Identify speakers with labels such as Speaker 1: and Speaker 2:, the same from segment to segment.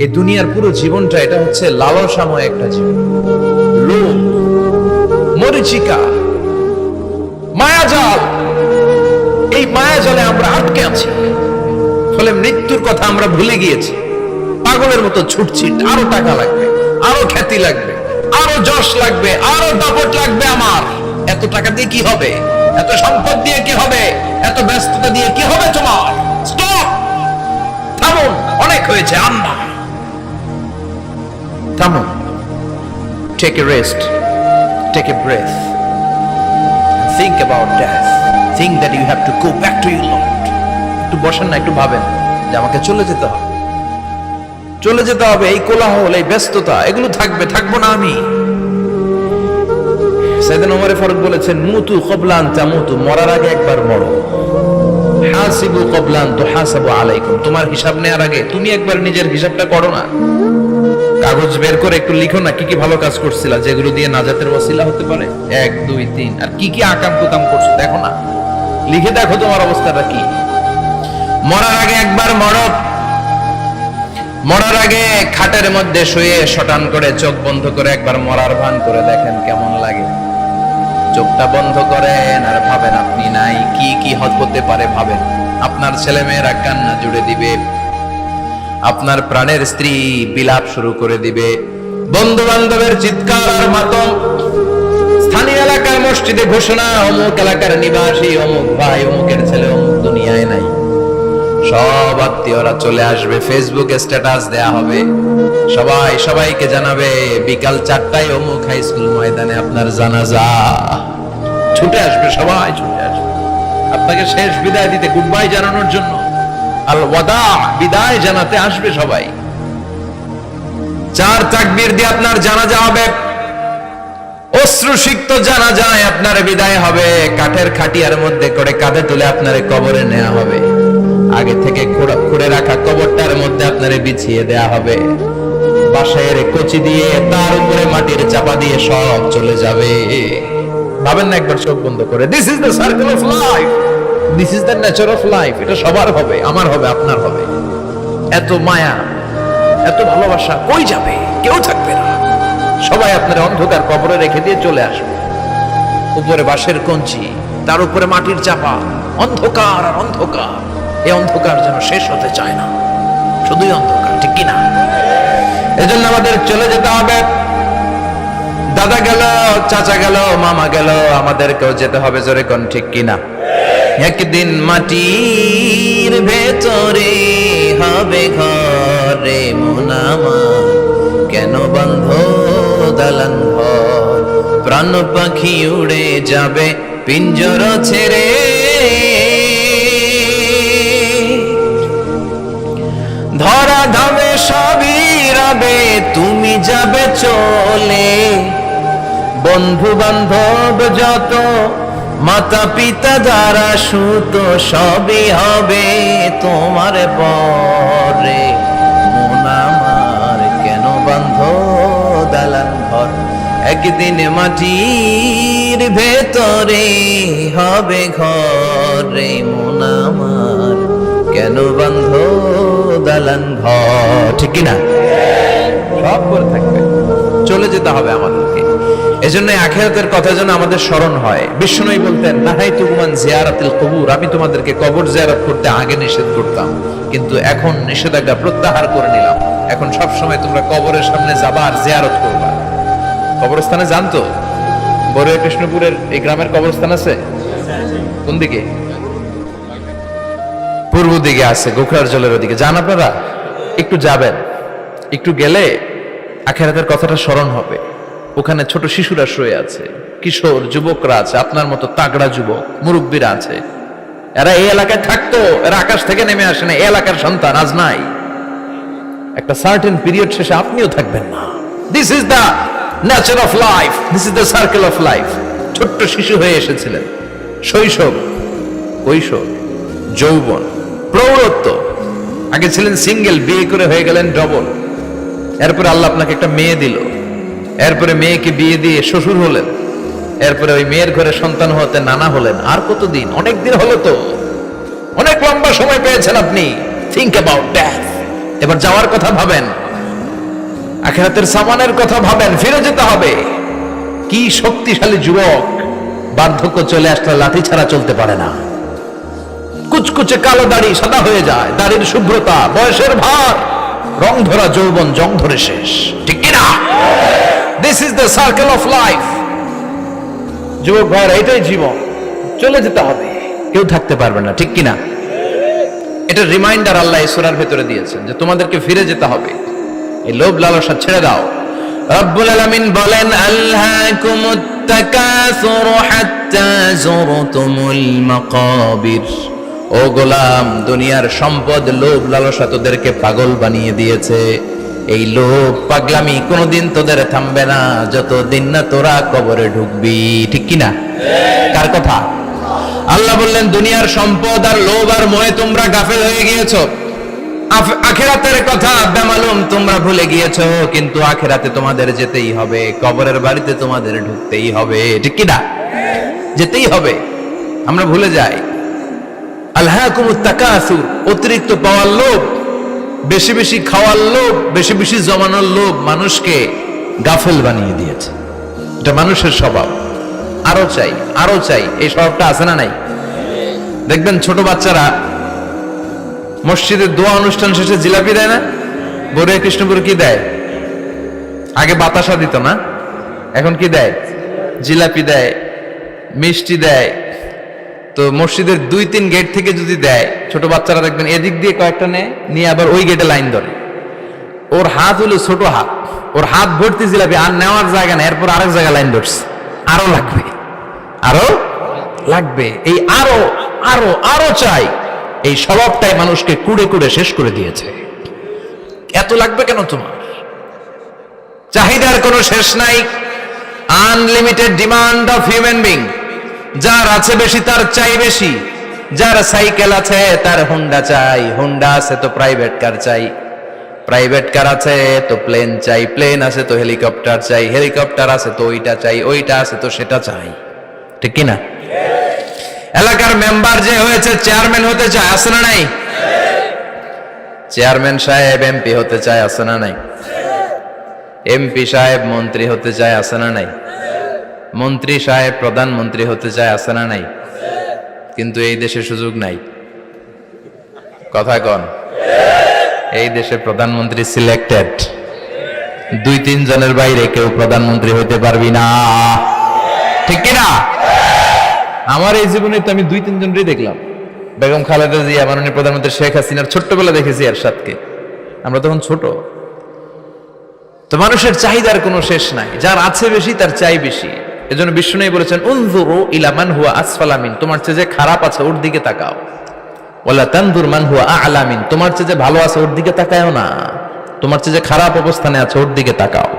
Speaker 1: এই দুনিয়ার পুরো জীবনটা এটা হচ্ছে লালসাময় একটা জীবন, লোভ, মরিচিকা, মায়াজাল। এই মায়াজালে আমরা আটকে আছি, ফলে মৃত্যুর কথা আমরা ভুলে গিয়েছি। পাগলের মতো ছুটছি, আরো টাকা লাগবে, আরো খ্যাতি লাগবে, আরো যশ লাগবে, আরো দাপট লাগবে। আমার এত টাকা দিয়ে কি হবে, এত সম্পদ দিয়ে কি হবে, এত ব্যস্ততা দিয়ে কি হবে তোমার? স্টপ, থামুন, অনেক হয়েছে। আম্মা থামুন, take a rest, take a breath, think about death, think that you have to go back to your Lord. একটু বসেন না, একটু ভাবেন যে আমাকে চলে যেতে হবে, চলে যেতে হবে। এই কোলাহল, এই ব্যস্ততা, এগুলো থাকবে, থাকবো না আমি। সাইয়েদনা ওমর ফারুক বলেছেন, মুতু ক্বাবলা আন তামুতু, মরার আগে একবার মরো। হাসিবু ক্বাবলা আন তুহাসাবু আলাইকুম, তোমার হিসাব নেওয়ার আগে তুমি একবার নিজের হিসাবটা করো না। কাগজ বের করে একটু লিখো না কি কি ভালো কাজ করছিলা, যেগুলো দিয়ে নাজাতের ওসিলা হতে পারে। 1 2 3, আর কি কি আকাম কুকাম করছো দেখো না, লিখে দেখো তোমার অবস্থাটা কি। মরার আগে একবার মরো। মরার আগে খাটের মধ্যে শুয়ে শটান করে চোখ বন্ধ করে একবার মরার ভান করে দেখেন কেমন লাগে। চোখটা বন্ধ করেন আর ভাবেন আপনি নাই, কি কি হতে পারে ভাবেন। আপনার ছেলে মেয়েরা কান্না জুড়ে দিবে, আপনার প্রাণের স্ত্রী বিলাপ শুরু করে দিবে, বন্ধু বান্ধবের চিৎকার আর মাতম, স্থানীয় এলাকার মসজিদে ঘোষণা, অমুক এলাকার নিবাসী অমুক ভাই অমুকের ছেলে অমুক দুনিয়ায় নাই। সব আত্মীয়রা চলে আসবে, ফেসবুকে স্ট্যাটাস দেয়া হবে, সবাই সবাইকে জানাবে বিকাল 4টায় অমুক হাই স্কুল ময়দানে আপনার জানাজা। ছুটে আসবে, সবাই ছুটে আসবে আপনাকে শেষ বিদায় দিতে, গুড বাই জানানোর জন্য, আল ওয়াদা, বিদায় জানাতে আসবে সবাই। 4 তাকবীর দিয়ে আপনার জানাজা হবে, অশ্রুসিক্ত জানাজায় আপনার বিদায় হবে। কাঠের খাটিয়ার মধ্যে করে কাঁধে তুলে আপনার কবরে নেওয়া হবে। আগে থেকে খুঁড়ে রাখা কবরটার মধ্যে আপনারে বিছিয়ে দেয়া হবে। বাঁশের কচি দিয়ে তার উপরে মাটির চাপা দিয়ে সব চলে যাবে। ভাবেন না একবার চোখ বন্ধ করে, this is the circle of life, this is the nature of life. এটা সবার হবে, আমার হবে, আপনার হবে। এত মায়া, এত ভালোবাসা কই যাবে? কেউ থাকবে না, সবাই আপনার অন্ধকার কবরে রেখে দিয়ে চলে আসবে। উপরে বাঁশের কঞ্চি, তার উপরে মাটির চাপা, অন্ধকার আর অন্ধকার। এই অন্ধকার যেন শেষ হতে চায় না, শুধুই অন্ধকার, ঠিক কিনা? এজন্য আমাদের চলে যেতে হবে। দাদা গেল, চাচা গেল, মামা গেল, আমাদেরকেও যেতে হবে, জোরে কোন ঠিক কিনা? একদিন মাটির ভেতরে হবে ঘরে মন আমার, কেন বন্ধ দালান ঘর, প্রাণ পাখি উড়ে যাবে পিঞ্জর ছেড়ে। ধরা ধামে সবই রবে, তুমি যাবে চলে। বন্ধু বান্ধব যত, মাতা পিতা দ্বারা সুত, সবই হবে তোমার পরে। মন আমার কেন বন্ধ দালান ঘর, একদিন মাটির ভেতরে হবে ঘরে মন আমার, কেন বন্ধ দালান ঘর, ঠিক কিনা? সব করে থাকবে, চলে যেতে হবে আমাদেরকে। এজন্য আখিরাতের কথা যেন আমাদের স্মরণ হয়। বিষ্ণুই বলতেন, নাহাইতুকুমান জিয়ারাতিল কুবুর, আমি তোমাদেরকে কবর জিয়ারত করতে আগে নিষেধ করতাম, কিন্তু এখন নিষেধাজ্ঞা প্রত্যাহার করে নিলাম। এখন সব সময় তোমরা কবরের সামনে যাবা আর জিয়ারত করবা। কবরস্থানে জানতো বড়ুয়া কৃষ্ণপুরের এই গ্রামের কবরস্থান আছে কোন দিকে? পূর্ব দিকে আছে, গোখরার জলের ওদিকে। যান আপনারা, একটু যাবেন, একটু গেলে আখিরাতের কথাটা স্মরণ হবে। ওখানে ছোট শিশুরা শুয়ে আছে, কিশোর যুবকরা আছে, আপনার মতো তাগড়া যুবক মুরব্বীরা আছে। এরা এই এলাকায় থাকতো, এরা আকাশ থেকে নেমে আসে না, এই এলাকার সন্তান আজ নাই। একটা সার্টেন পিরিয়ড শেষে আপনিও থাকবেন না। This is the nature of life, this is the circle of life. ছোট্ট শিশু হয়ে এসেছিলেন, শৈশব, কৈশোর, যৌবন, প্রৌঢ়ত্ব। আগে ছিলেন সিঙ্গেল, বিয়ে করে হয়ে গেলেন ডবল। এরপরে আল্লাহ আপনাকে একটা মেয়ে দিল, এরপরে মেয়েকে বিয়ে দিয়ে শ্বশুর হলেন, এরপরে ওই মেয়ের ঘরে সন্তান হতে নানা হলেন। আর কতদিন? অনেক দিন হলো তো, অনেক লম্বা সময় পেয়েছেন আপনি। Think about death. এবার যাওয়ার কথা ভাবেন। আখিরাতের সামানের কথা ভাবেন, ফিরে যেতে হবে। কি শক্তিশালী যুবক, বার্ধক্য চলে আসলে লাঠি ছাড়া চলতে পারে না। কুচকুচে কালো দাড়ি সাদা হয়ে যায়, দাড়ির শুভ্রতা, বয়সের ভার, রং ধরা যৌবন জং ধরে শেষ, ঠিক কিনা? This is the circle of life. যুবক ভাইরা, এটাই জীবন, চলে যেতে হবে, কেউ থাকতে পারবে না, ঠিক কিনা? এটা রিমাইন্ডার আল্লাহ এই সূরার ভেতরে দিয়েছেন যে তোমাদেরকে ফিরে যেতে হবে, এই লোভ লালসা ছেড়ে দাও। রব্বুল আলামিন বলেন, আলহাকুমুত তাকাসুর হাত্তা যুরতুমুল মাকাবির। ও গোলাম, দুনিয়ার সম্পদ, লোভ লালসা তোদেরকে পাগল বানিয়ে দিয়েছে। এই লোভ পাগলামি কোনোদিন তোদের থামবে না যতদিন না তোরা কবরে ঢুকবি, ঠিক কিনা? কার কথা? আল্লাহ বললেন, দুনিয়ার সম্পদ আর লোভ আর মোহে তোমরা গাফেল হয়ে গিয়েছো। আখিরাতের কথা বেমালুম তোমরা ভুলে গিয়েছো, কিন্তু আখিরাতে তোমাদের যেতেই হবে, কবরের বাড়িতে তোমাদের ঢুকতেই হবে, ঠিক কিনা? যেতেই হবে। আমরা ভুলে যাই। আলহাকুমুত তাকাসুর, অতিরিক্ত পাওয়ার লোভ, বেশি বেশি খাওয়ার লোভ, বেশি বেশি জমানোর লোভ মানুষকে গাফেল বানিয়ে দিয়েছে। এটা মানুষের স্বভাব। আরো চাই, আরো চাই, এই স্বভাবটা আছে না নাই? দেখবেন ছোট বাচ্চারা মসজিদের দোয়া অনুষ্ঠান শেষে জিলাপি দেয় না? বড়ুয়া কৃষ্ণপুর কি দেয়? আগে বাতাসা দিত না, এখন কি দেয়? জিলাপি দেয়, মিষ্টি দেয়। তো মসজিদের 2-3 গেট থেকে যদি দেয়, ছোট বাচ্চারা দেখবেন এদিক দিয়ে কয়েকটা নিয়ে আবার ওই গেটে লাইন ধরে। ওর হাত হলো ছোট হাত, ওর হাত ভর্তি জিলাপি, আর নেওয়ার জায়গা না, এরপর আরেক জায়গায় লাইন ধরছে, আরো লাগবে, আরো লাগবে, এই আরো আরো আরো চাই। এই স্বভাবটাই মানুষকে কুড়ে কুড়ে শেষ করে দিয়েছে। এত লাগবে কেন তোমার? চাহিদার কোনো শেষ নাই। Unlimited demand of human being. যার আছে বেশি তার চাই বেশি। যার সাইকেল আছে তার হুন্ডা চাই, হুন্ডা আছে তো প্রাইভেট কার চাই, প্রাইভেট কার আছে তো প্লেন চাই, প্লেন আছে তো হেলিকপ্টার চাই, হেলিকপ্টার আছে তো ওইটা চাই, ওইটা আছে তো সেটা চাই, ঠিক কিনা? এলাকার মেম্বার যে হয়েছে চেয়ারম্যান হতে চায়, আছে না নাই? চেয়ারম্যান সাহেব এমপি হতে চায়, আছে না নাই? এমপি সাহেব মন্ত্রী হতে চায়, আছে না নাই? মন্ত্রী সাহেব প্রধানমন্ত্রী হতে চায়, আছে না নাই? কিন্তু এই দেশে সুযোগ নাই। কথা কন। এই দেশে প্রধানমন্ত্রী সিলেক্টেড। 2-3 জনের বাইরে কেউ প্রধানমন্ত্রী হতে পারবি না, ঠিক কিনা? আমার এই জীবনে তো আমি 2-3 জনই দেখলাম। বেগম খালেদা জিয়া, মাননীয় প্রধানমন্ত্রী শেখ হাসিনার ছোট্টবেলা দেখেছি এরশাদকে, আমরা তখন ছোট। তো মানুষের চাহিদার কোনো শেষ নাই, যার আছে বেশি তার চাই বেশি। এজন্য বিষ্ণু বলেছেন, উনজুরু ইলা মান হুয়া আসফালা মিন, তোমার চেয়ে যে খারাপ আছে ওর দিকে তাকাও। ওয়ালা তানজুর মান হুয়া আ'লা মিন, তোমার চেয়ে যে ভালো আছে ওর দিকে তাকায়ও না, তোমার চেয়ে যে খারাপ অবস্থানে আছে ওর দিকে তাকাও।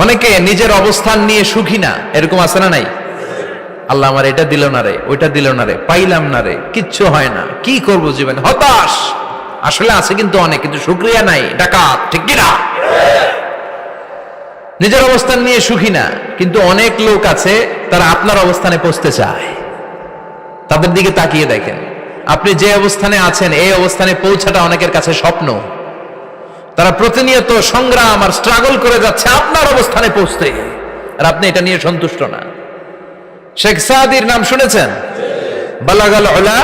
Speaker 1: অনেকে নিজের অবস্থান নিয়ে সুখী না, এরকম আছে না নাই? আল্লাহ আমার এটা দিল না রে, ওইটা দিল না রে, পাইলাম না রে, কিচ্ছু হয় না, কি করবো জীবনে, হতাশ। আসলে আছে কিন্তু অনেক, কিন্তু শুকরিয়া নাই, ডাকাত, ঠিক কিনা? নিজের অবস্থান নিয়ে সুখী না, কিন্তু অনেক লোক আছে তারা আপনার অবস্থানে পৌঁছতে চায়। তাদের দিকে তাকিয়ে দেখেন, আপনি যে অবস্থানে আছেন এই অবস্থানে পৌঁছাটা অনেকের কাছে স্বপ্ন। তারা প্রতিনিয়ত সংগ্রাম আর স্ট্রাগল করে যাচ্ছে আপনার অবস্থানে পৌঁছতে, আর আপনি এটা নিয়ে সন্তুষ্ট না। শেখ সাদির নাম শুনেছেন? বালাগাল উলা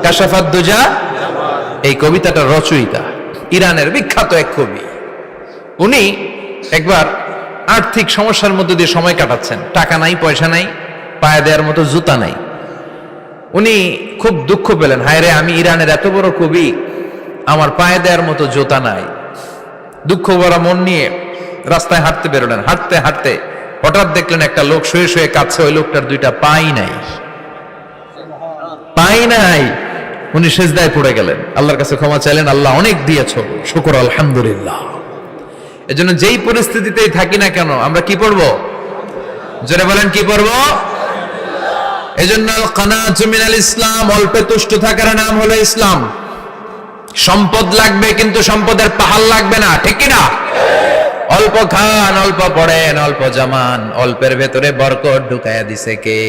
Speaker 1: কাশাফাত দুজা, এই কবিতাটা রচয়িতা ইরানের বিখ্যাত এক কবি। উনি একবার আর্থিক সমস্যার মধ্যে দিয়ে সময় কাটাচ্ছেন, টাকা নাই, পয়সা নাই, পায়ে দেওয়ার মতো জুতা নাই। উনি খুব দুঃখ পেলেন, হায় রে, আমি ইরানের এত বড় কবি, আমার পায়ে দেওয়ার মতো জুতা নাই। দুঃখ ভরা মন নিয়ে রাস্তায় হাঁটতে বেরোলেন। হাঁটতে হাঁটতে হঠাৎ দেখলেন একটা লোক শুয়ে শুয়ে কাঁদছে, ওই লোকটার 2টা পাই নাই, পাই নাই। উনি সেজদায় পড়ে গেলেন, আল্লাহর কাছে ক্ষমা চাইলেন, আল্লাহ অনেক দিয়েছো, শুকর আলহামদুলিল্লাহ। এজন্য যেই পরিস্থিতিতেই থাকি না কেন আমরা কি পড়বো? জোরে বলেন, কি পড়বো? এজন্য কানাতু মিনাল ইসলাম, অল্পে তুষ্ট থাকার নাম হলো ইসলাম। সম্পদ লাগবে কিন্তু সম্পদের পাহাড় লাগবে না, ঠিক কিনা? অল্প খান, অল্প পড়েন, অল্প জামান, অল্পের ভেতরে বরকত ঢুকায়া দিছে কে?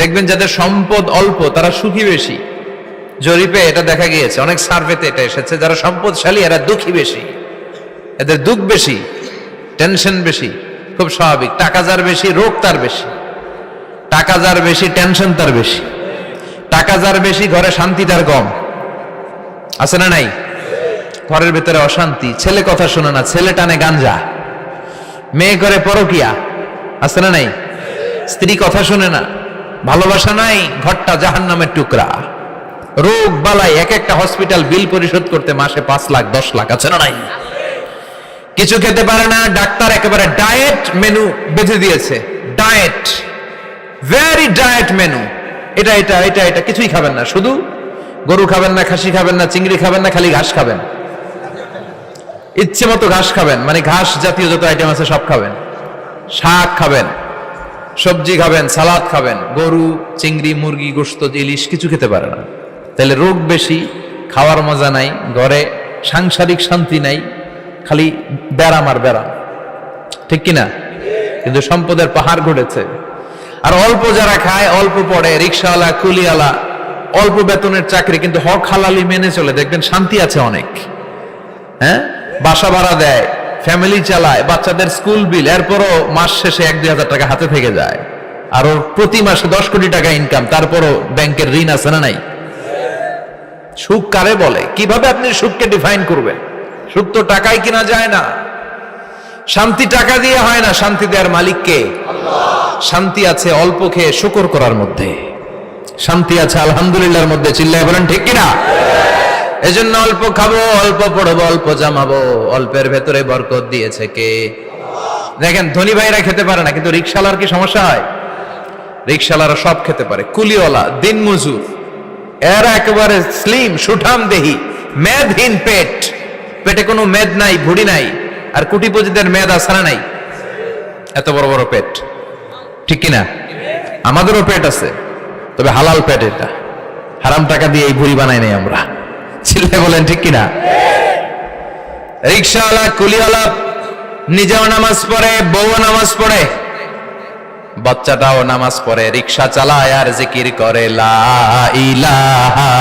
Speaker 1: দেখবেন যাদের সম্পদ অল্প তারা সুখী বেশি। জরিপে এটা দেখা গিয়েছে, অনেক সার্ভেতে এটা এসেছে, যারা সম্পদশালী এরা দুঃখী বেশি। এদের দুঃখ বেশি, টেনশন বেশি, খুব স্বাভাবিক। টাকা যার বেশি, রোগ তার বেশি। টাকা যার বেশি, টেনশন তার বেশি। টাকা যার বেশি, ঘরে শান্তি তার কম। আছে না নাই? ঘরের ভেতরে অশান্তি, ছেলে কথা শোনে না, ছেলে টানে গাঞ্জা, মেয়ে করে পরকিয়া। আছে না নাই? স্ত্রী কথা শোনে না, ভালোবাসা নাই, ঘরটা জাহান্নামের টুকরা। রোগ বালাই, এক একটা হসপিটাল বিল পরিশোধ করতে মাসে 5 লাখ 10 লাখ। আছে না নাই? কিছু খেতে পারে না, ডাক্তার একেবারে ডায়েট মেনু বেঁধে দিয়েছে। Diet, very diet menu. এটা এটা এটা এটা কিছুই খাবেন না, শুধু গরু খাবেন না, খাসি খাবেন না, চিংড়ি খাবেন না, খালি ঘাস খাবেন। ইচ্ছে মতো ঘাস খাবেন, মানে ঘাস জাতীয় যত আইটেম আছে সব খাবেন। শাক খাবেন, সবজি খাবেন, সালাদ খাবেন। গরু, চিংড়ি, মুরগি, গোশত, ইলিশ কিছু খেতে পারে না। তাহলে রোগ বেশি, খাওয়ার মজা নাই, ঘরে সাংসারিক শান্তি নাই, খালি ব্যারাম আর ব্যারাম। ঠিক কিনা? কিন্তু সম্পদের পাহাড় ঘটেছে। আর অল্প যারা খায়, অল্প পড়ে, রিক্সাওয়ালা, কুলিওয়ালা, অল্প বেতনের চাকরি, কিন্তু হক হালালি মেনে চলে, দেখবেন শান্তি আছে অনেক। হ্যাঁ, বাসা ভাড়া দেয়, ফ্যামিলি চালায়, বাচ্চাদের স্কুল বিল, এরপরও মাস শেষে 1-2 হাজার টাকা হাতে থেকে যায়। আর ওর প্রতি মাসে 10 কোটি টাকা ইনকাম, তারপরও ব্যাংকের ঋণ আছে না নাই? সুখ কারে বলে? কিভাবে আপনি সুখকে ডিফাইন করবেন? সুখ তো টাকায় কিনা যায় না। শান্তি টাকা দিয়ে হয় না, শান্তি দেওয়ার মালিক কে? শান্তি আছে অল্প খেয়ে শুকর করার মধ্যে, শান্তি আছে আলহামদুলিল্লাহর মধ্যে। চিল্লায় বলেন ঠিক কিনা? এজন্য অল্প খাবো, অল্প পড়বো, অল্প জামাবো। অল্পের ভেতরে বরকত দিয়েছে কে? দেখেন, ধনী ভাইরা খেতে পারে না, কিন্তু রিক্সাওয়ালার কি সমস্যা হয়? রিক্সাওয়ালারা সব খেতে পারে। কুলিওয়ালা, দিন মজুর, এরা একেবারে স্লিম, সুঠাম দেহি, মেদহীন পেট, পেটে কোনো মেদ নাই, ভুড়ি নাই। আর কোটিপতিদের মেদ আছে না নাই? এত বড় বড় পেট। ঠিক কিনা? আমাদেরও পেট আছে, তবে হালাল পেট। এটা হারাম টাকা দিয়ে এই ভুড়ি বানাই নাই আমরা। ছেলে বলেন ঠিক কিনা? রিক্সাওয়ালা, কুলিওয়ালা নিজেও নামাজ পড়ে, বউ নামাজ পড়ে, বাচ্চাটাও নামাজ পড়ে, রিক্সা চালায় আর জিকির করে লা ইলাহা